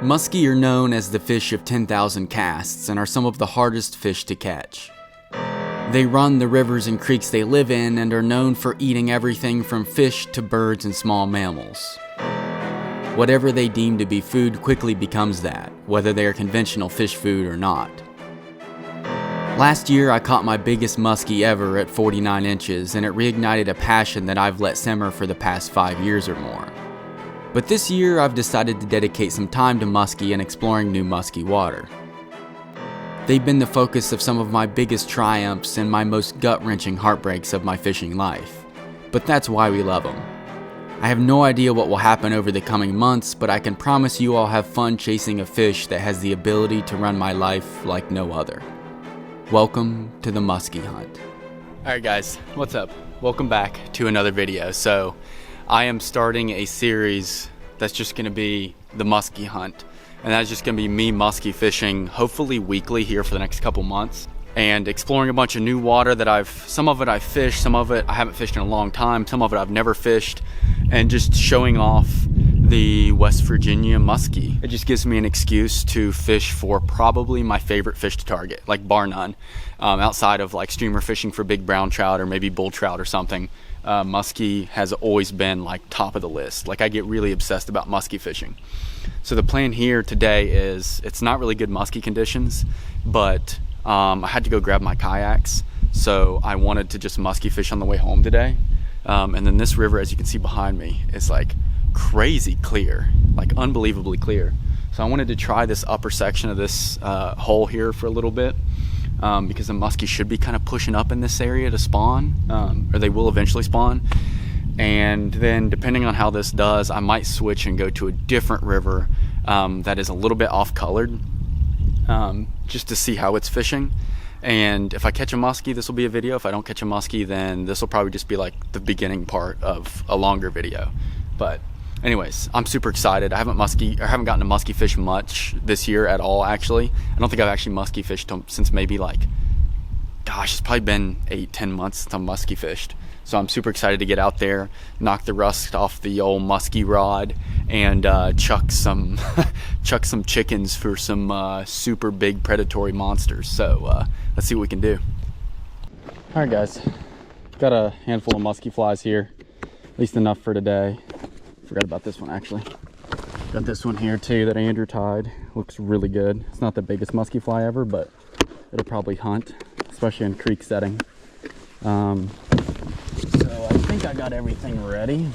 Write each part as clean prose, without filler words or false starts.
Musky are known as the fish of 10,000 casts and are some of the hardest fish to catch. They run the rivers and creeks they live in and are known for eating everything from fish to birds and small mammals. Whatever they deem to be food quickly becomes that, whether they are conventional fish food or not. Last year I caught my biggest muskie ever at 49 inches, and it reignited a passion that I've let simmer for the past 5 years or more. But this year I've decided to dedicate some time to muskie and exploring new musky water. They've been the focus of some of my biggest triumphs and my most gut-wrenching heartbreaks of my fishing life. But that's why we love them. I have no idea what will happen over the coming months, but I can promise you I'll have fun chasing a fish that has the ability to run my life like no other. Welcome to the muskie hunt. Alright guys, what's up? Welcome back to another video. So, I am starting a series that's just going to be the muskie hunt. And that's just going to be me muskie fishing, hopefully weekly here for the next couple months. And exploring a bunch of new water that some of it I've fished, some of it I haven't fished in a long time, some of it I've never fished. And just showing off the West Virginia muskie. It just gives me an excuse to fish for probably my favorite fish to target, like bar none. Outside of like streamer fishing for big brown trout or maybe bull trout or something, muskie has always been like top of the list. Like I get really obsessed about muskie fishing. So the plan here today is, it's not really good muskie conditions, but I had to go grab my kayaks. So I wanted to just muskie fish on the way home today. And then this river, as you can see behind me, is like crazy clear, like unbelievably clear. So I wanted to try this upper section of this hole here for a little bit, because the muskie should be kind of pushing up in this area to spawn, or they will eventually spawn. And then depending on how this does, I might switch and go to a different river that is a little bit off colored, just to see how it's fishing. And if I catch a muskie, this will be a video. If I don't catch a muskie, then this will probably just be like the beginning part of a longer video. But anyways, I'm super excited. I haven't gotten to muskie fish much this year at all, actually. I don't think I've actually muskie fished since maybe like, gosh, it's probably been 8-10 months since I've muskie fished. So I'm super excited to get out there, knock the rust off the old muskie rod, and chuck some chickens for some super big predatory monsters. So let's see what we can do. All right, guys, got a handful of muskie flies here, at least enough for today. Forgot about this one actually. Got this one here too that Andrew tied. Looks really good. It's not the biggest muskie fly ever, but it'll probably hunt, especially in creek setting. So I think I got everything ready,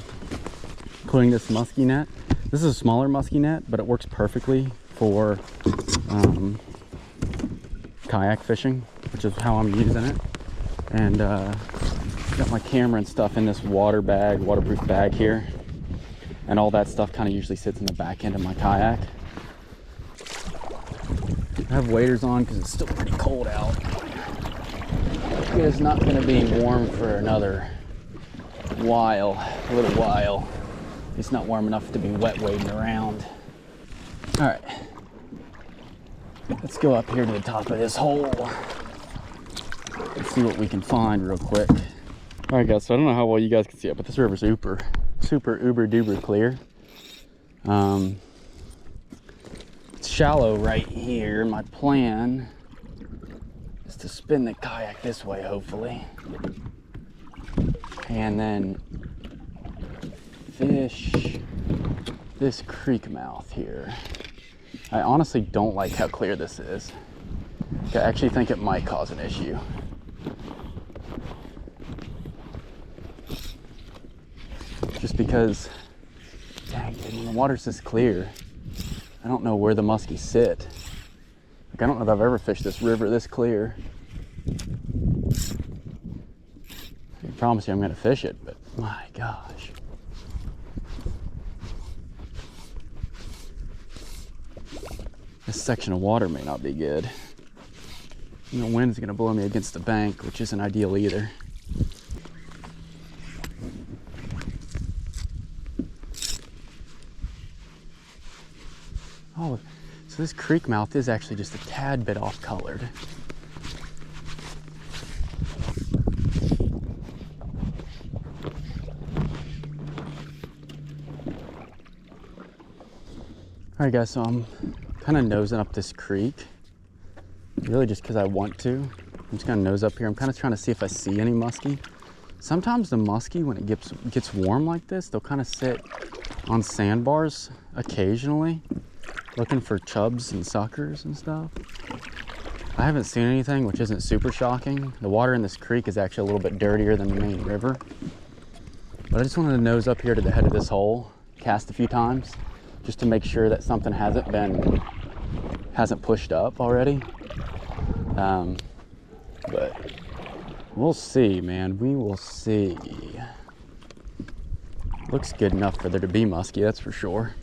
including this muskie net. This is a smaller muskie net, but it works perfectly for kayak fishing, which is how I'm using it. And got my camera and stuff in this waterproof bag here. And all that stuff kind of usually sits in the back end of my kayak. I have waders on because it's still pretty cold out. It is not going to be warm for another little while. It's not warm enough to be wet wading around. All right, let's go up here to the top of this hole. Let's see what we can find real quick. All right, guys, so I don't know how well you guys can see it, but this river's super uber duper clear. It's shallow right here. My plan is to spin the kayak this way, hopefully, and then fish this creek mouth here. I honestly don't like how clear this is. I actually think it might cause an issue. Just because, dang, dude, when the water's this clear, I don't know where the muskies sit. Like, I don't know that I've ever fished this river this clear. I promise you I'm gonna fish it, but my gosh. This section of water may not be good. And the wind's gonna blow me against the bank, which isn't ideal either. Oh, so this creek mouth is actually just a tad bit off colored. All right, guys, so I'm kind of nosing up this creek, really just because I want to. I'm just gonna nose up here. I'm kind of trying to see if I see any muskie. Sometimes the muskie, when it gets warm like this, they'll kind of sit on sandbars occasionally, looking for chubs and suckers and stuff. I haven't seen anything, which isn't super shocking. The water in this creek is actually a little bit dirtier than the main river. But I just wanted to nose up here to the head of this hole, cast a few times, just to make sure that something hasn't pushed up already. But we'll see, man. We will see. Looks good enough for there to be muskie, that's for sure.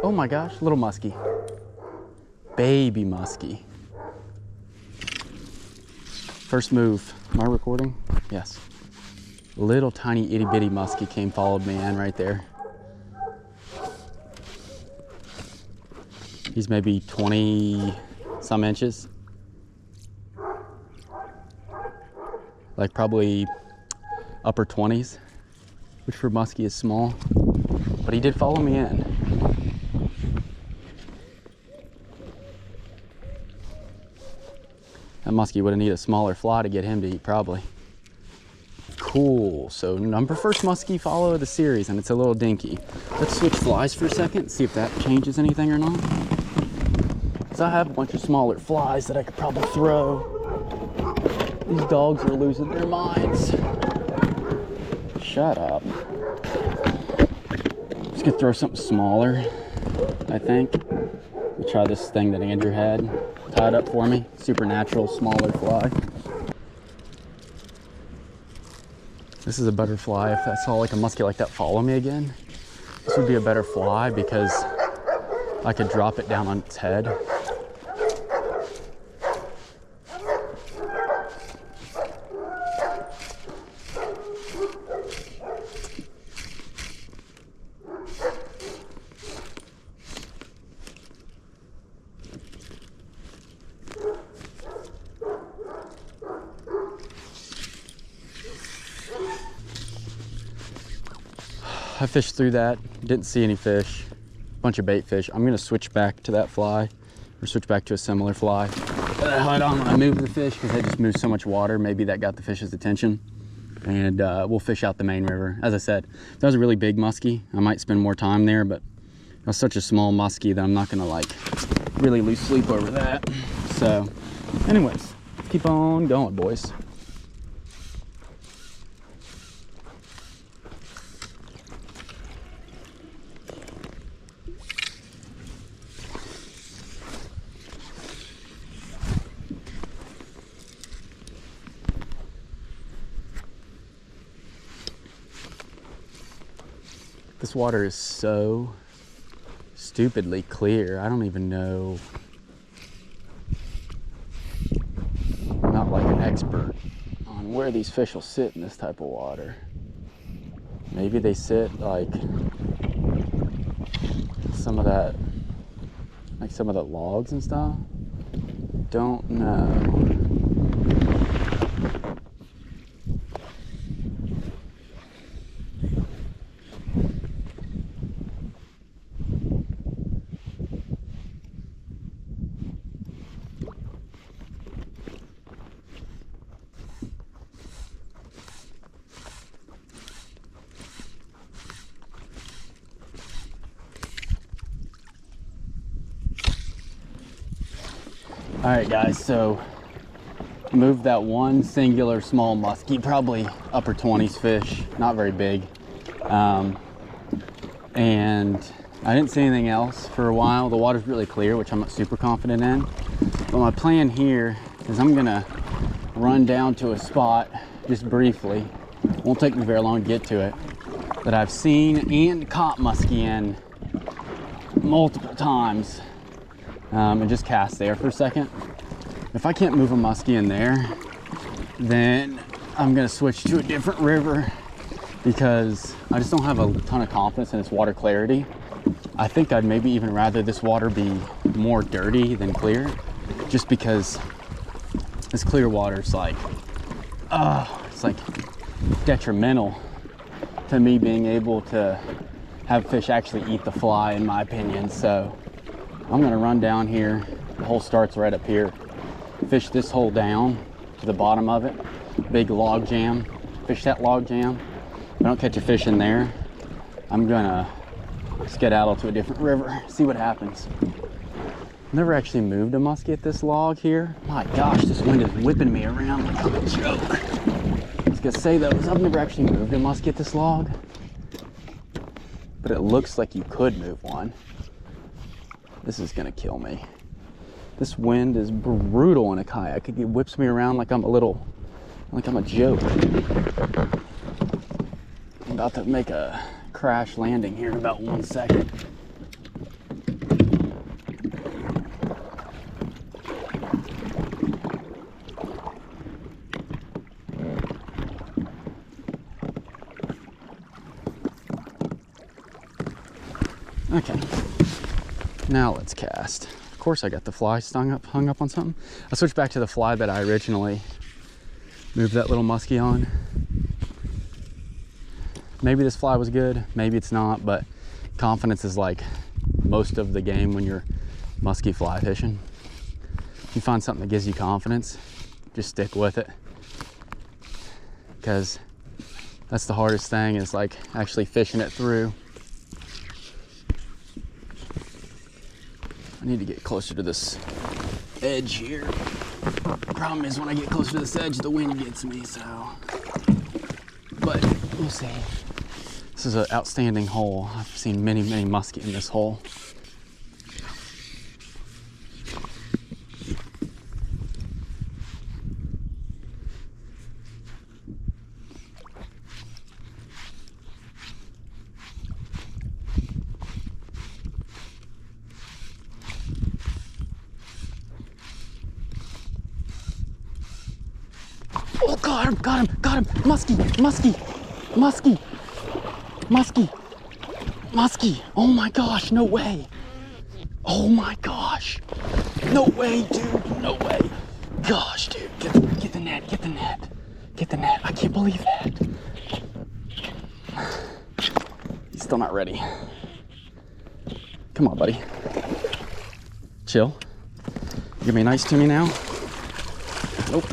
Oh my gosh, little muskie. Baby muskie. First move. Am I recording? Yes. Little tiny itty bitty muskie followed me in right there. He's maybe 20 some inches. Like probably upper 20s, which for muskie is small. But he did follow me in. That muskie would have needed a smaller fly to get him to eat, probably. Cool, so number first muskie follow of the series, and it's a little dinky. Let's switch flies for a second, see if that changes anything or not. So I have a bunch of smaller flies that I could probably throw. These dogs are losing their minds. Shut up. Just gonna throw something smaller, I think. We'll try this thing that Andrew had tied up for me. Supernatural, smaller fly. This is a better fly. If I saw like a muskie like that follow me again, this would be a better fly because I could drop it down on its head. I fished through that, didn't see any fish, bunch of bait fish. I'm gonna switch back to that fly, or switch back to a similar fly. I don't want to move the fish because they just moved so much water. Maybe that got the fish's attention. And we'll fish out the main river. As I said, if that was a really big muskie, I might spend more time there, but it was such a small muskie that I'm not gonna like really lose sleep over that. So anyways, keep on going, boys. This water is so stupidly clear. I don't even know. I'm not like an expert on where these fish will sit in this type of water. Maybe they sit like some of that, like some of the logs and stuff. Don't know. All right, guys, so moved that one singular small muskie, probably upper 20s fish, not very big. and I didn't see anything else for a while. The water's really clear, which I'm not super confident in. But my plan here is I'm gonna run down to a spot just briefly. Won't take me very long to get to it, that I've seen and caught muskie in multiple times, and just cast there for a second. If I can't move a muskie in there, then I'm gonna switch to a different river, because I just don't have a ton of confidence in its water clarity. I think I'd maybe even rather this water be more dirty than clear, just because this clear water is like, it's like detrimental to me being able to have fish actually eat the fly, in my opinion. So I'm gonna run down here. The hole starts right up here. Fish this hole down to the bottom of it. Big log jam. Fish that log jam. If I don't catch a fish in there, I'm gonna skedaddle to a different river, see what happens. Never actually moved a muskie at this log here. My gosh, this wind is whipping me around like a joke. I was gonna say though, is I've never actually moved a muskie at this log, but it looks like you could move one. This is gonna kill me. This wind is brutal in a kayak. It whips me around like I'm a joke. I'm about to make a crash landing here in about 1 second. Okay, now let's cast. Of course I got the fly hung up on something. I switched back to the fly that I originally moved that little muskie on. Maybe this fly was good, maybe it's not, but confidence is like most of the game when you're musky fly fishing. If you find something that gives you confidence, just stick with it. Because that's the hardest thing, is like actually fishing it through. I need to get closer to this edge here. Problem is when I get closer to this edge, the wind gets me, so. But we'll see. This is an outstanding hole. I've seen many, many muskie in this hole. Oh, got him, muskie, oh my gosh, no way. Oh my gosh, no way, dude, no way. Gosh, dude, get the net, I can't believe that. He's still not ready. Come on, buddy. Chill. You gonna be nice to me now? Nope.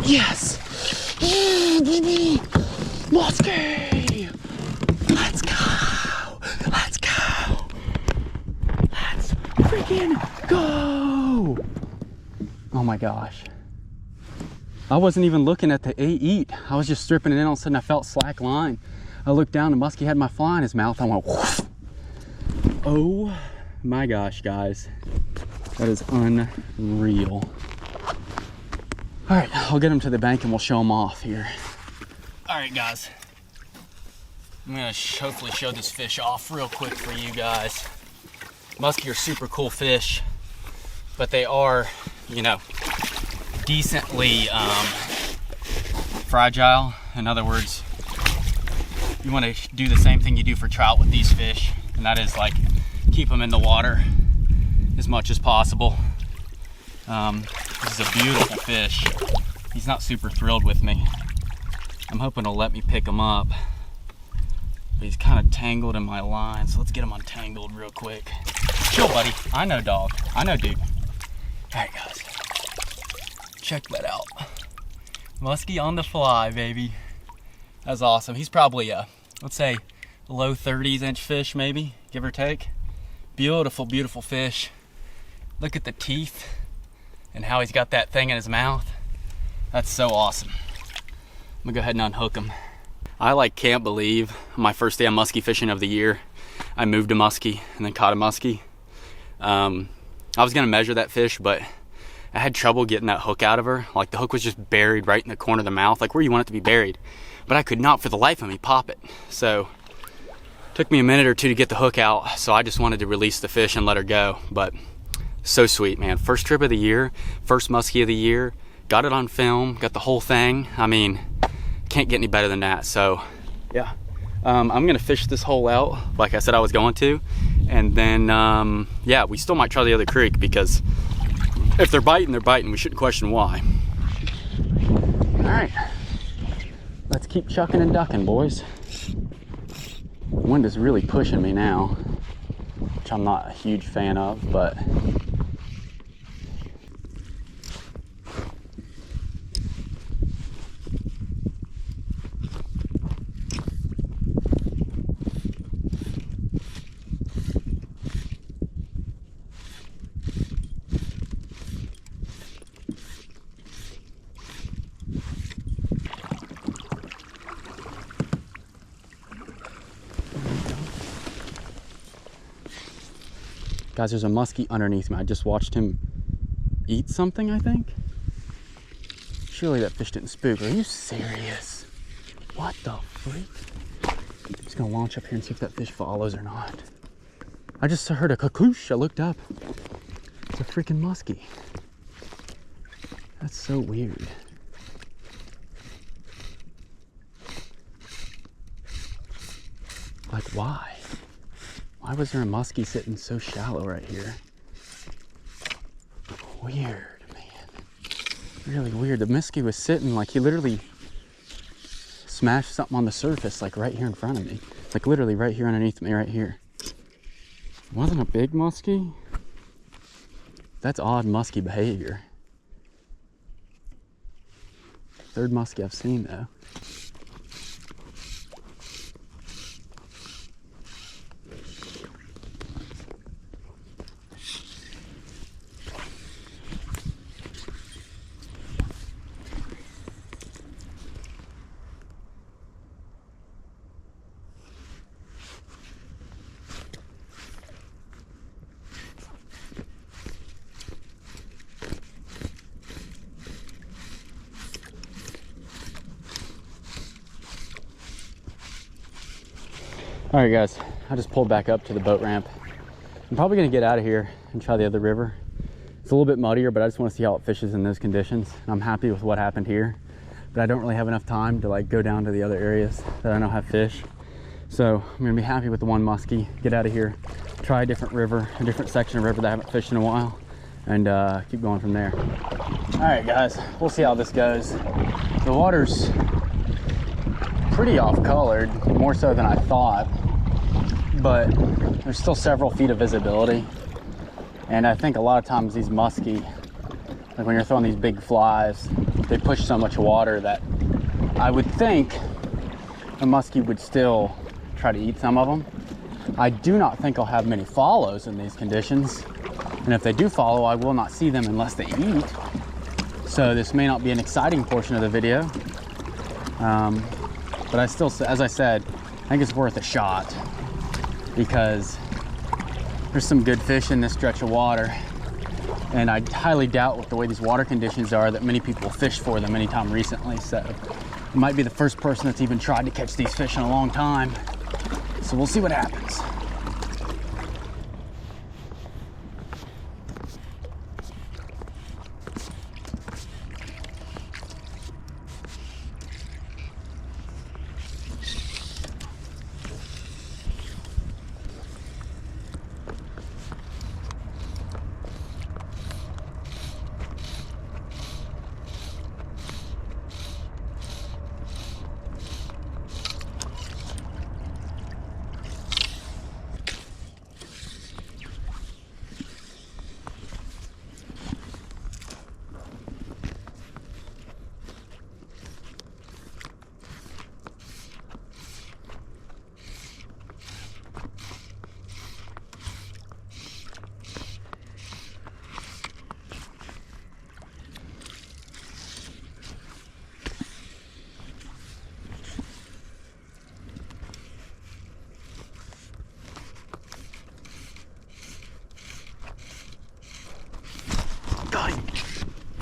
Yes! Musky! Let's go! Let's freaking go! Oh my gosh. I wasn't even looking at the eat. I was just stripping it in. All of a sudden I felt slack line. I looked down and Musky had my fly in his mouth. I went, whoosh. Oh my gosh, guys. That is unreal. All right, I'll get him to the bank and we'll show him off here. All right, guys. I'm gonna hopefully show this fish off real quick for you guys. Muskie are super cool fish, but they are, you know, decently fragile. In other words, you want to do the same thing you do for trout with these fish, and that is like keep them in the water as much as possible. This is a beautiful fish. He's not super thrilled with me. I'm hoping he'll let me pick him up, but he's kind of tangled in my line, so let's get him untangled real quick. Chill, buddy. I know, dog. I know, dude. All right, guys. Check that out. Muskie on the fly, baby. That's awesome. He's probably a, let's say, low 30s inch fish, maybe, give or take. Beautiful, beautiful fish. Look at the teeth and how he's got that thing in his mouth. That's so awesome. I'm gonna go ahead and unhook him. I like can't believe my first day of musky fishing of the year, I moved to musky and then caught a musky. I was gonna measure that fish, but I had trouble getting that hook out of her. Like the hook was just buried right in the corner of the mouth, like where you want it to be buried. But I could not for the life of me pop it. So it took me a minute or two to get the hook out. So I just wanted to release the fish and let her go. But so sweet, man. First trip of the year, first muskie of the year, got it on film, got the whole thing. I mean, can't get any better than that. So yeah, I'm gonna fish this hole out like I said I was going to. And then, yeah, we still might try the other creek because if they're biting, they're biting. We shouldn't question why. All right, let's keep chucking and ducking, boys. The wind is really pushing me now, which I'm not a huge fan of, but guys, there's a muskie underneath me. I just watched him eat something, I think. Surely that fish didn't spook. Are you serious? What the freak? I'm just gonna launch up here and see if that fish follows or not. I just heard a kakoosh. I looked up. It's a freaking muskie. That's so weird. Like, why? Why was there a muskie sitting so shallow right here? Weird, man. Really weird. The muskie was sitting like he literally smashed something on the surface, like right here in front of me. Like literally right here underneath me, right here. It wasn't a big muskie. That's odd muskie behavior. Third muskie I've seen though. All right, guys, I just pulled back up to the boat ramp. I'm probably gonna get out of here and try the other river. It's a little bit muddier, but I just want to see how it fishes in those conditions. And I'm happy with what happened here, but I don't really have enough time to like go down to the other areas that I know have fish. So I'm gonna be happy with the one muskie, get out of here, try a different river, a different section of river that I haven't fished in a while, and keep going from there. All right, guys, we'll see how this goes. The water's pretty off-colored, more so than I thought, but there's still several feet of visibility. And I think a lot of times these muskie, like when you're throwing these big flies, they push so much water that I would think a muskie would still try to eat some of them. I do not think I'll have many follows in these conditions. And if they do follow, I will not see them unless they eat. So this may not be an exciting portion of the video. But I still, as I said, I think it's worth a shot because there's some good fish in this stretch of water. And I highly doubt with the way these water conditions are that many people fish for them anytime recently. So I might be the first person that's even tried to catch these fish in a long time. So we'll see what happens.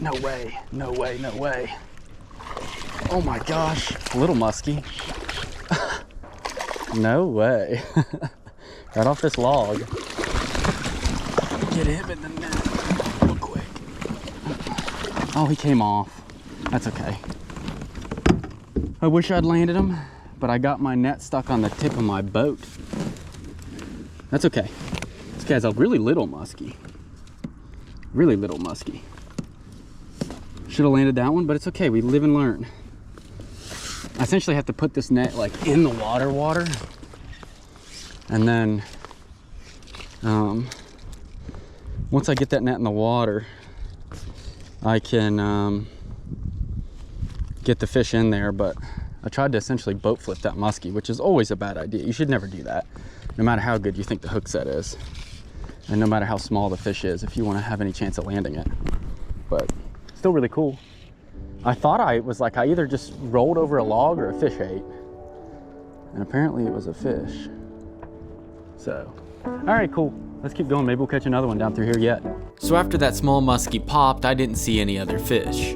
No way, no way, no way. Oh my gosh, little muskie. No way. Right off this log. Get him in the net real quick. Oh, he came off. That's okay. I wish I'd landed him, but I got my net stuck on the tip of my boat. That's okay. This guy's a really little muskie. Really little muskie. Should have landed that one, but it's okay. We live and learn. I essentially have to put this net like in the water. And then once I get that net in the water, I can get the fish in there. But I tried to essentially boat flip that muskie, which is always a bad idea. You should never do that, no matter how good you think the hook set is. And no matter how small the fish is, if you want to have any chance at landing it. But still really cool. I thought I either just rolled over a log or a fish ate. And apparently it was a fish. So, all right, cool. Let's keep going. Maybe we'll catch another one down through here yet. So after that small muskie popped, I didn't see any other fish.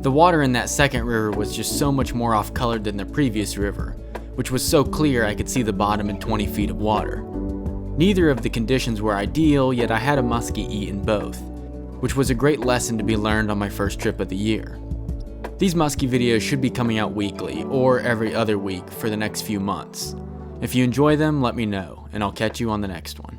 The water in that second river was just so much more off-colored than the previous river, which was so clear I could see the bottom in 20 feet of water. Neither of the conditions were ideal, yet I had a muskie eat in both, which was a great lesson to be learned on my first trip of the year. These muskie videos should be coming out weekly, or every other week for the next few months. If you enjoy them, let me know, and I'll catch you on the next one.